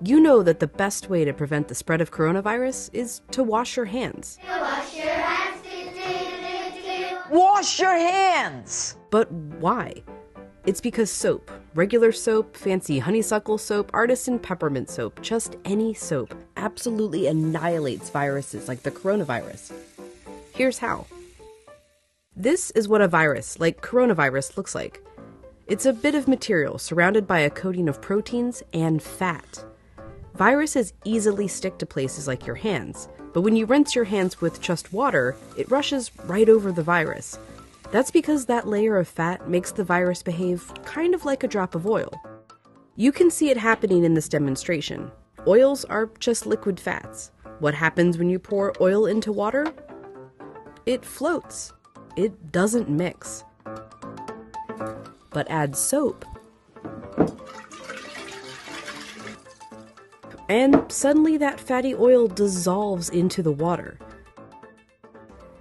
You know that the best way to prevent the spread of coronavirus is to wash your hands. Wash your hands. Wash your hands! But why? It's because soap, regular soap, fancy honeysuckle soap, artisan peppermint soap, just any soap, absolutely annihilates viruses like the coronavirus. Here's how. This is what a virus, like coronavirus, looks like. It's a bit of material surrounded by a coating of proteins and fat. Viruses easily stick to places like your hands, but when you rinse your hands with just water, it rushes right over the virus. That's because that layer of fat makes the virus behave kind of like a drop of oil. You can see it happening in this demonstration. Oils are just liquid fats. What happens when you pour oil into water? It floats. It doesn't mix. But add soap, and suddenly that fatty oil dissolves into the water.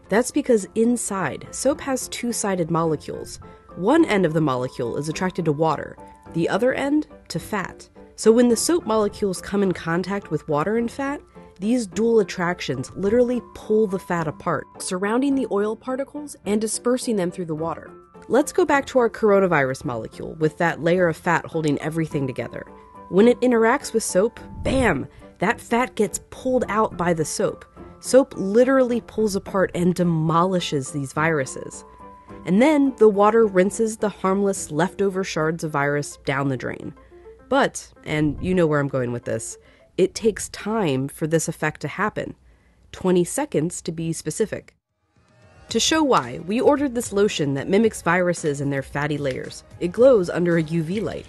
That's because inside, soap has two-sided molecules. One end of the molecule is attracted to water, the other end to fat. So when the soap molecules come in contact with water and fat, these dual attractions literally pull the fat apart, surrounding the oil particles and dispersing them through the water. Let's go back to our coronavirus molecule with that layer of fat holding everything together. When it interacts with soap, bam, that fat gets pulled out by the soap. Soap literally pulls apart and demolishes these viruses. And then the water rinses the harmless leftover shards of virus down the drain. But, and you know where I'm going with this, it takes time for this effect to happen. 20 seconds to be specific. To show why, we ordered this lotion that mimics viruses in their fatty layers. It glows under a UV light.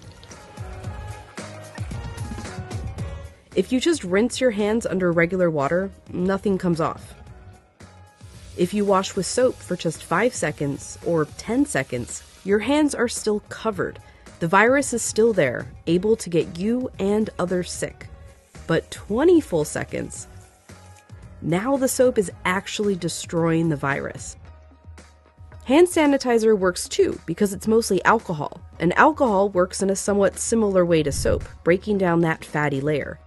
If you just rinse your hands under regular water, nothing comes off. If you wash with soap for just 5 seconds or 10 seconds, your hands are still covered. The virus is still there, able to get you and others sick. But 20 full seconds, now the soap is actually destroying the virus. Hand sanitizer works too because it's mostly alcohol, and alcohol works in a somewhat similar way to soap, breaking down that fatty layer.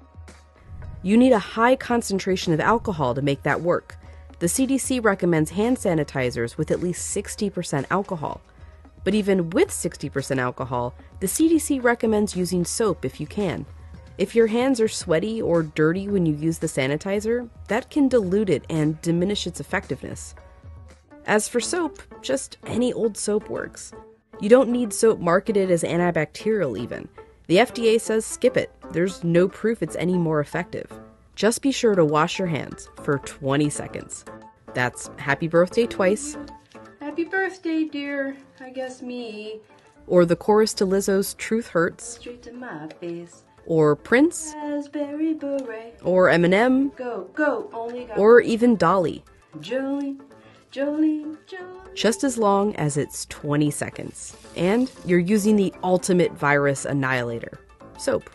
You need a high concentration of alcohol to make that work. The CDC recommends hand sanitizers with at least 60% alcohol. But even with 60% alcohol, the CDC recommends using soap if you can. If your hands are sweaty or dirty when you use the sanitizer, that can dilute it and diminish its effectiveness. As for soap, just any old soap works. You don't need soap marketed as antibacterial even. The FDA says skip it. There's no proof it's any more effective. Just be sure to wash your hands for 20 seconds. That's happy birthday twice. Happy birthday, dear. I guess me. Or the chorus to Lizzo's Truth Hurts. Straight to my face. Or Prince. Raspberry beret. Or Eminem. Go, go, only go. Or even Dolly. Jolene, Jolene, Jolene. Just as long as it's 20 seconds. And you're using the ultimate virus annihilator, soap.